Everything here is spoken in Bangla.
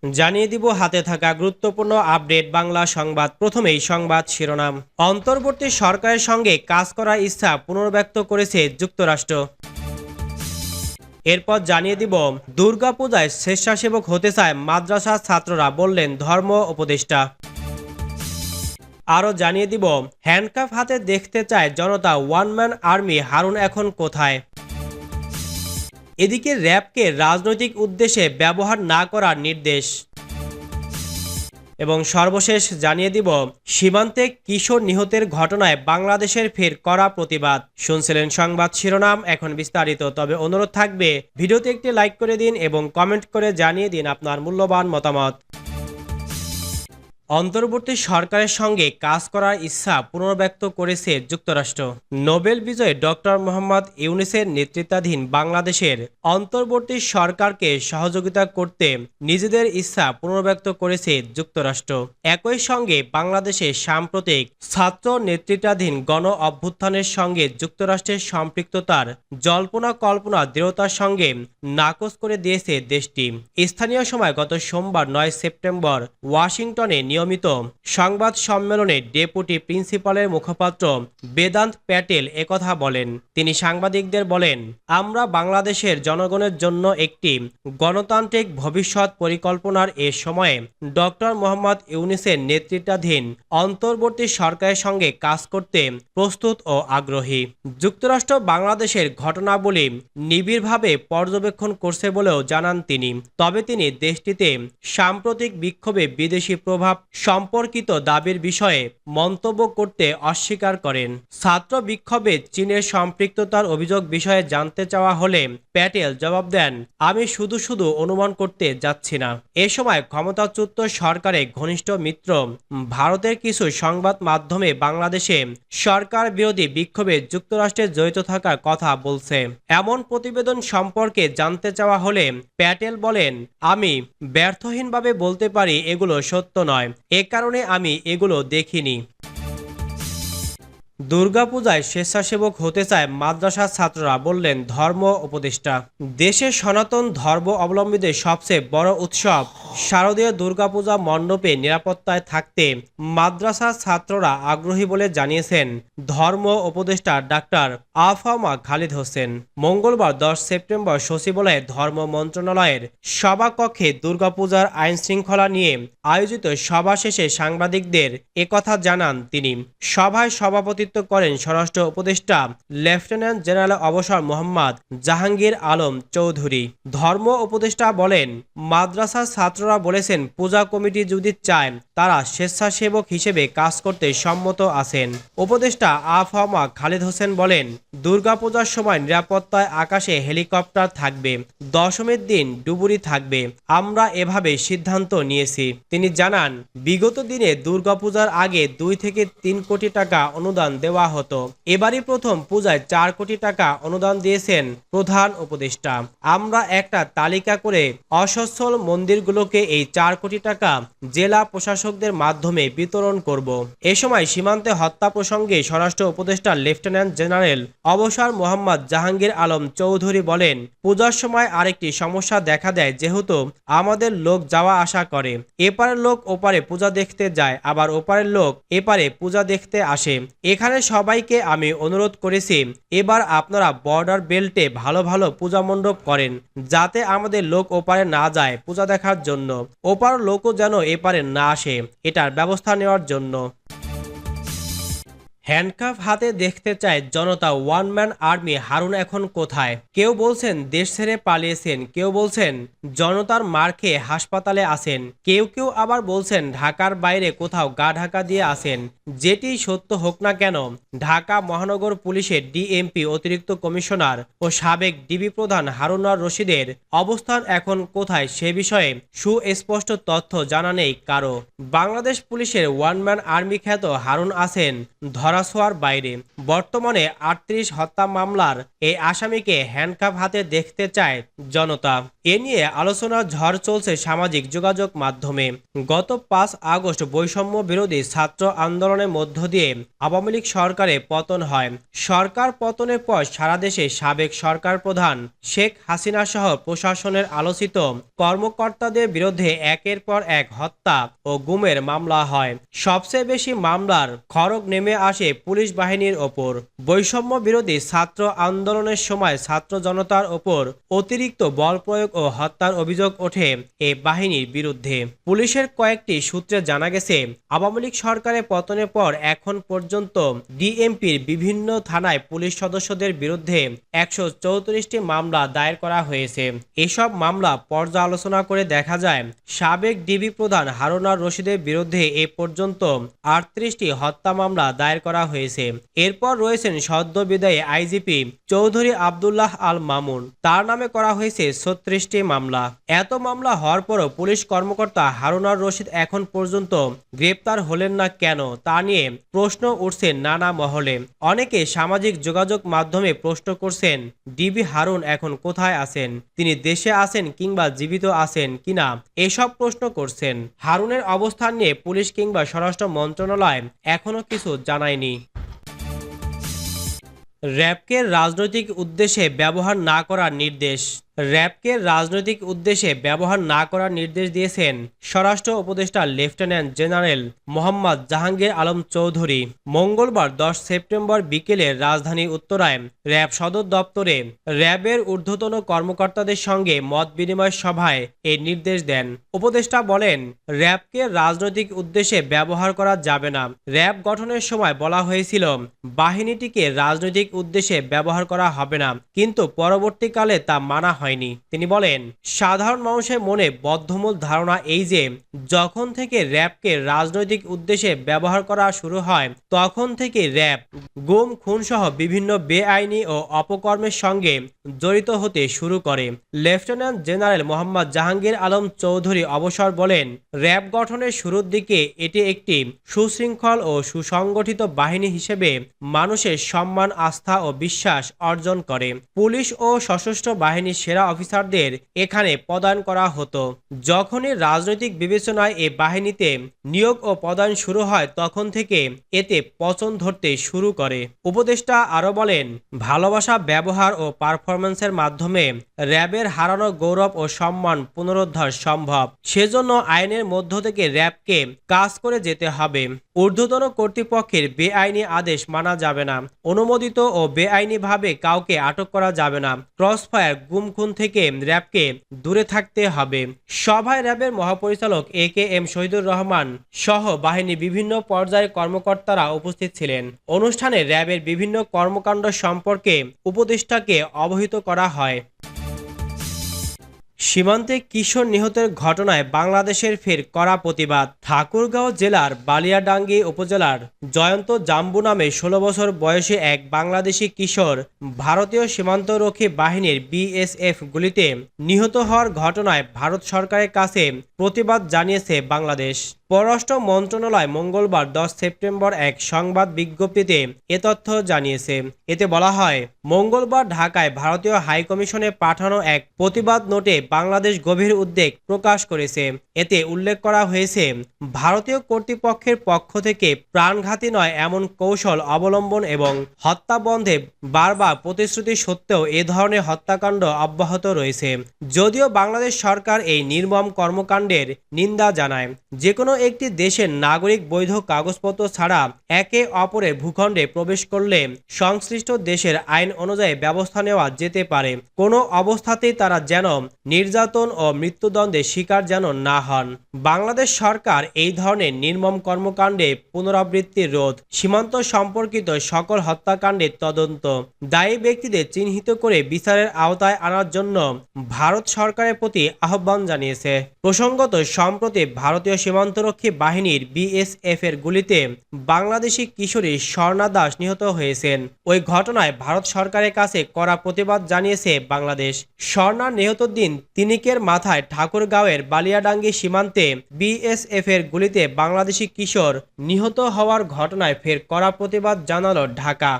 জানিয়ে দিব হাতে থাকা গুরুত্বপূর্ণ আপডেট বাংলা সংবাদ। প্রথমেই সংবাদ শিরোনাম। অন্তর্বর্তী সরকারের সঙ্গে কাজ করার ইচ্ছা পুনর্ব্যক্ত করেছে যুক্তরাষ্ট্র। এরপর জানিয়ে দিব দুর্গাপূজায় স্বেচ্ছাসেবক হতে চায় মাদ্রাসার ছাত্ররা, বললেন ধর্ম উপদেষ্টা। আরও জানিয়ে দিব হ্যান্ডকাফ হাতে দেখতে চায় জনতা, ওয়ান ম্যান আর্মি হারুন এখন কোথায়। এদিকে র্যাবকে রাজনৈতিক উদ্দেশ্যে ব্যবহার না করার নির্দেশ। এবং সর্বশেষ জানিয়ে দিব সীমান্তে কিশোর নিহতের ঘটনায় বাংলাদেশের ফের কড়া প্রতিবাদ। শুনছিলেন সংবাদ শিরোনাম, এখন বিস্তারিত। তবে অনুরোধ থাকবে ভিডিওতে একটি লাইক করে দিন এবং কমেন্ট করে জানিয়ে দিন আপনার মূল্যবান মতামত। অন্তর্বর্তী সরকারের সঙ্গে কাজ করার ইচ্ছা পুনর্ব্যক্ত করেছে যুক্তরাষ্ট্র। নোবেল বিজয়ী ডক্টর মোহাম্মদ ইউনূসের নেতৃত্বাধীন বাংলাদেশের অন্তর্বর্তী সরকারকে সহযোগিতা করতে নিজেদের ইচ্ছা পুনর্ব্যক্ত করেছে যুক্তরাষ্ট্র। একই সঙ্গে বাংলাদেশের সাম্প্রতিক ছাত্র নেতৃত্বাধীন গণ অভ্যুত্থানের সঙ্গে যুক্তরাষ্ট্রের সম্পৃক্ততার জল্পনা কল্পনা দৃঢ়তার সঙ্গে নাকচ করে দিয়েছে দেশটি। স্থানীয় সময় গত সোমবার 9 সেপ্টেম্বর ওয়াশিংটনে নিয়মিত সংবাদ সম্মেলনে ডেপুটি প্রিন্সিপালের মুখপাত্র বেদান্ত প্যাটেল একথা বলেন। তিনি সাংবাদিকদের বলেন, আমরা বাংলাদেশের জনগণের জন্য একটি গণতান্ত্রিক ভবিষ্যৎ পরিকল্পনার এ সময়ে ডক্টর মোহাম্মদ ইউনূসের নেতৃত্বাধীন অন্তর্বর্তী সরকারের সঙ্গে কাজ করতে প্রস্তুত ও আগ্রহী। যুক্তরাষ্ট্র বাংলাদেশের ঘটনাবলী নিবিড়ভাবে পর্যবেক্ষণ করছে বলেও জানান তিনি। তবে তিনি দেশটিতে সাম্প্রতিক বিক্ষোভে বিদেশি প্রভাব সম্পর্কিত দাবির বিষয়ে মন্তব্য করতে অস্বীকার করেন। ছাত্র বিক্ষোভে চীনের সম্পৃক্ততার অভিযোগ বিষয়ে জানতে চাওয়া হলে প্যাটেল জবাব দেন, আমি শুধু অনুমান করতে যাচ্ছি না। এ সময় ক্ষমতাচ্যুত সরকারের ঘনিষ্ঠ মিত্র ভারতের কিছু সংবাদ মাধ্যমে বাংলাদেশে সরকার বিরোধী বিক্ষোভে যুক্তরাষ্ট্রের জড়িত থাকার কথা বলছে। এমন প্রতিবেদন সম্পর্কে জানতে চাওয়া হলে প্যাটেল বলেন, আমি ব্যর্থহীনভাবে বলতে পারি এগুলো সত্য নয়, এ কারণে আমি এগুলো দেখিনি। দুর্গাপূজায় স্বেচ্ছাসেবক হতে চায় মাদ্রাসার ছাত্ররা, বললেন ধর্ম উপদেষ্টা। দেশের সনাতন ধর্ম অবলম্বীদের সবচেয়ে বড় উৎসব শারদীয় দুর্গাপূজা মণ্ডপে নিরাপত্তায় থাকতে মাদ্রাসার ছাত্ররা আগ্রহী বলে জানিয়েছেন ধর্ম উপদেষ্টা ডাক্তার আফামা খালিদ হোসেন। মঙ্গলবার 10 সেপ্টেম্বর সচিবালয়ে ধর্ম মন্ত্রণালয়ের সভাকক্ষে দুর্গাপূজার আইন শৃঙ্খলা নিয়ে আয়োজিত সভা শেষে সাংবাদিকদের একথা জানান তিনি। সভায় সভাপতিত্ব করেন স্বরাষ্ট্র উপদেষ্টা লেফটেন্যান্ট জেনারেল অবসর মোহাম্মদ জাহাঙ্গীর আলম চৌধুরী। ধর্ম উপদেষ্টা বলেন, মাদ্রাসার ছাত্ররা বলেছেন পূজা কমিটি যদি চায় তারা স্বেচ্ছাসেবক হিসেবে কাজ করতে সম্মত আছেন। উপদেষ্টা আফামা খালিদ হোসেন বলেন, দুর্গাপূজার সময় নিরাপত্তায় আকাশে হেলিকপ্টার থাকবে, দশমীর দিন ডুবুরি থাকবে, আমরা এভাবে সিদ্ধান্ত নিয়েছি। তিনি জানান, বিগত দিনে দুর্গাপূজার আগে 2 থেকে 3 কোটি টাকা অনুদান দেওয়া হতো। এবারই প্রথম পূজায় 4 কোটি টাকা অনুদান দিয়েছেন প্রধান উপদেষ্টা। আমরা একটা তালিকা করে অসচ্ছল মন্দিরগুলোকে এই 4 কোটি টাকা জেলা প্রশাসকদের মাধ্যমে বিতরণ করব। এ সময় সীমান্তে হত্যা প্রসঙ্গে স্বরাষ্ট্র উপদেষ্টা লেফটেন্যান্ট জেনারেল অবসর মোহাম্মদ জাহাঙ্গীর আলম চৌধুরী বলেন, পূজার সময় আরেকটি সমস্যা দেখা দেয়, যেহেতু আমাদের লোক যাওয়া আসা করে, এপারের লোক ওপারে পূজা দেখতে যায়, আবার ওপারের লোক এপারে পূজা দেখতে আসে। এখানে সবাইকে আমি অনুরোধ করেছি এবার আপনারা বর্ডার বেল্টে ভালো ভালো পূজা মণ্ডপ করেন, যাতে আমাদের লোক ওপারে না যায় পূজা দেখার জন্য, ওপার লোকও যেন এপারে না আসে, এটার ব্যবস্থা নেওয়ার জন্য। হ্যান্ডকাফ হাতে দেখতে চায় জনতা, ওয়ান ম্যান আর্মি হারুন এখন কোথায়। কেউ বলছেন দেশ ছেড়ে পালিয়েছেন, কেউ বলছেন জনতার মার খেয়ে হাসপাতালে আছেন, কেউ কেউ আবার বলছেন ঢাকার বাইরে কোথাও গা ঢাকা দিয়ে আছেন। যেটি সত্য হোক না কেন, ঢাকা মহানগর পুলিশের ডিএমপি অতিরিক্ত কমিশনার ও সাবেক ডিবি প্রধান হারুনার রশিদের অবস্থান এখন কোথায় সে বিষয়ে সুস্পষ্ট তথ্য জানা নেই কারো। বাংলাদেশ পুলিশের ওয়ান ম্যান আর্মি খ্যাত হারুন আছেন ধরাছোঁয়ার বাইরে। বর্তমানে ৩৮ হত্যা মামলার এই আসামিকে হ্যান্ডকাপ হাতে দেখতে চায় জনতা। এ নিয়ে আলোচনার ঝড় চলছে সামাজিক যোগাযোগ মাধ্যমে। গত ৫ আগস্ট বৈষম্য বিরোধী ছাত্র আন্দোলনের মধ্য দিয়ে আওয়ামী লীগ সরকারে পতন হয়। সরকার পতনের পর সারা দেশে সাবেক সরকার প্রধান শেখ হাসিনা সহ প্রশাসনের আলোচিত কর্মকর্তাদের বিরুদ্ধে একের পর এক হত্যা ও গুমের মামলা হয়। সবচেয়ে বেশি মামলার খড়গ নেমে আসে পুলিশ বাহিনীর ওপর। বৈষম্য বিরোধী ছাত্র আন্দোলনের সময় ছাত্র জনতার ওপর অতিরিক্ত বল প্রয়োগ ও হত্যার অভিযোগ ওঠে এ বাহিনীর বিরুদ্ধে। পুলিশের কয়েকটি সূত্রে জানা গেছে, আওয়ামী লীগ সরকারের পতনের পর এখন পর্যন্ত ডিএমপির বিভিন্ন থানায় পুলিশ সদস্যদের বিরুদ্ধে ১৩৪টি মামলা দায়ের করা হয়েছে। এসব মামলা পর্যালোচনা করে দেখা যায়, সাবেক ডিবি প্রধান হারুনার রশিদের বিরুদ্ধে এ পর্যন্ত ৩৮টি হত্যা মামলা দায়ের করা হয়েছে। এরপর রয়েছেন সদ্য বিদায়ী আইজিপি চৌধুরী আবদুল্লাহ আল মামুন, তার নামে করা হয়েছে ৩৬টি মামলা। এত মামলা হওয়ার পরও পুলিশ কর্মকর্তা হারুনার রশিদ এখন পর্যন্ত গ্রেপ্তার হলেন না কেন, তা নিয়ে প্রশ্ন উঠছে নানা মহলে। অনেকে সামাজিক যোগাযোগ মাধ্যমে প্রশ্ন করছেন, ডিবি হারুন এখন কোথায় আছেন, তিনি দেশে আছেন কিংবা জীবিত আছেন কিনা, এসব প্রশ্ন করছেন। হারুনের অবস্থান নিয়ে পুলিশ কিংবা স্বরাষ্ট্র মন্ত্রণালয় এখনো কিছু জানায়নি। র্যাবকে রাজনৈতিক উদ্দেশ্যে ব্যবহার না করার নির্দেশ। র্যাবকে রাজনৈতিক উদ্দেশ্যে ব্যবহার না করার নির্দেশ দিয়েছেন স্বরাষ্ট্র উপদেষ্টা লেফটেন্যান্ট জেনারেল মোহাম্মদ জাহাঙ্গীর আলম চৌধুরী। মঙ্গলবার ১০ সেপ্টেম্বর বিকেলে রাজধানী উত্তরায় র্যাব সদর দপ্তরে র্যাবের ঊর্ধ্বতন কর্মকর্তাদের সঙ্গে মত বিনিময় সভায় এই নির্দেশ দেন। উপদেষ্টা বলেন, র্যাবকে রাজনৈতিক উদ্দেশ্যে ব্যবহার করা যাবে না। র্যাব গঠনের সময় বলা হয়েছিল বাহিনীটিকে রাজনৈতিক উদ্দেশ্যে ব্যবহার করা হবে না, কিন্তু পরবর্তীকালে তা মানা হয়নি। তিনি বলেন, সাধারণ মানুষের মনে বদ্ধমূল ধারণা এই যে যখন থেকে র্যাবকে রাজনৈতিক উদ্দেশ্যে ব্যবহার করা শুরু হয় তখন থেকে র্যাব গুম খুন সহ বিভিন্ন বেআইনি ও অপকর্মের সঙ্গে জড়িত হতে শুরু করে। লেফটেন্যান্ট জেনারেল মোহাম্মদ জাহাঙ্গীর আলম চৌধুরী অবসর বলেন, র্যাব গঠনের শুরুর দিকে এটি একটি সুশৃঙ্খল ও সুসংগঠিত বাহিনী হিসেবে মানুষের সম্মান, আস্থা ও বিশ্বাস অর্জন করে। পুলিশ ও সশস্ত্র বাহিনীর সেরা অফিসারদের এখানে পদায়ন করা হতো। যখনই রাজনৈতিক বিবেচনায় এ বাহিনীতে নিয়োগ ও পদায়ন শুরু হয় তখন থেকে এতে পচন ধরতে শুরু করে। উপদেষ্টা আরো বলেন, ভালোবাসা, ব্যবহার ও পারফরম্যান্সের মাধ্যমে র্যাবের হারানো গৌরব ও সম্মান পুনরুদ্ধার সম্ভব। সেজন্য আইনের মধ্য থেকে র্যাবকে কাজ করে যেতে হবে। ঊর্ধ্বতন কর্তৃপক্ষের বেআইনি আদেশ মানা যাবে না। অনুমোদিত ও বেআইনিভাবে কাউকে আটক করা যাবে না। ক্রসফায়ার, গুম খুন থেকে র্যাবকে দূরে থাকতে হবে। সভায় র্যাবের মহাপরিচালক AKM শহীদুর রহমান সহ বাহিনীর বিভিন্ন পর্যায়ের কর্মকর্তারা উপস্থিত ছিলেন। অনুষ্ঠানে র্যাবের বিভিন্ন কর্মকাণ্ড সম্পর্কে উপদেষ্টাকে অবহিত করা হয়। সীমান্তে কিশোর নিহতের ঘটনায় বাংলাদেশের ফের কড়া প্রতিবাদ। ঠাকুরগাঁও জেলার বালিয়াডাঙ্গি উপজেলার জয়ন্ত জাম্বু নামে ১৬ বছর বয়সী এক বাংলাদেশি কিশোর ভারতীয় সীমান্তরক্ষী বাহিনীর BSF গুলিতে নিহত হওয়ার ঘটনায় ভারত সরকারের কাছে প্রতিবাদ জানিয়েছে বাংলাদেশ। পররাষ্ট্র মন্ত্রণালয় মঙ্গলবার ১০ সেপ্টেম্বর এক সংবাদ বিজ্ঞপ্তিতে এ তথ্য জানিয়েছে। এতে বলা হয়, মঙ্গলবার ঢাকায় ভারতীয় হাইকমিশনে পাঠানো এক প্রতিবাদ নোটে বাংলাদেশ গভীর উদ্বেগ প্রকাশ করেছে। এতে উল্লেখ করা হয়েছে, ভারতীয় কর্তৃপক্ষের পক্ষ থেকে প্রাণঘাতী নয় এমন কৌশল অবলম্বন এবং হত্যা বন্ধে বারবার প্রতিশ্রুতি সত্ত্বেও এ ধরনের হত্যাকাণ্ড অব্যাহত রয়েছে। যদিও বাংলাদেশ সরকার এই নির্মম কর্মকাণ্ডের নিন্দা জানায়। যেকোনো একটি দেশের নাগরিক বৈধ কাগজপত্র ছাড়া একে অপরের ভূখণ্ডে প্রবেশ করলে সংশ্লিষ্ট দেশের আইন অনুযায়ী ব্যবস্থা নেওয়া যেতে পারে। কোনো অবস্থাতেই তারা যেন নির্যাতন ও মৃত্যুদণ্ডের শিকার যেন না হন। বাংলাদেশ সরকার এই ধরনের নির্মম কর্মকাণ্ডে পুনরাবৃত্তি রোধ, সীমান্ত সম্পর্কিত সকল হত্যাকাণ্ডের তদন্ত, দায়ী ব্যক্তিদের চিহ্নিত করে বিচারের আওতায় আনার জন্য ভারত সরকারের প্রতি আহ্বান জানিয়েছে। প্রসঙ্গত, সম্প্রতি ভারতীয় সীমান্তরক্ষী বাহিনীর BSF এর গুলিতে বাংলাদেশি কিশোরী স্বর্ণা দাস নিহত হয়েছেন। ওই ঘটনায় ভারত সরকারের কাছে কড়া প্রতিবাদ জানিয়েছে বাংলাদেশ। স্বর্ণার নিহত দিন তিনিকের মাথায় ঠাকুরগাঁওয়ের বালিয়াডাঙ্গি সীমান্তে বিএসএফের গুলিতে বাংলাদেশি কিশোর নিহত হওয়ার ঘটনায় ফের কড়া প্রতিবাদ জানালো ঢাকা।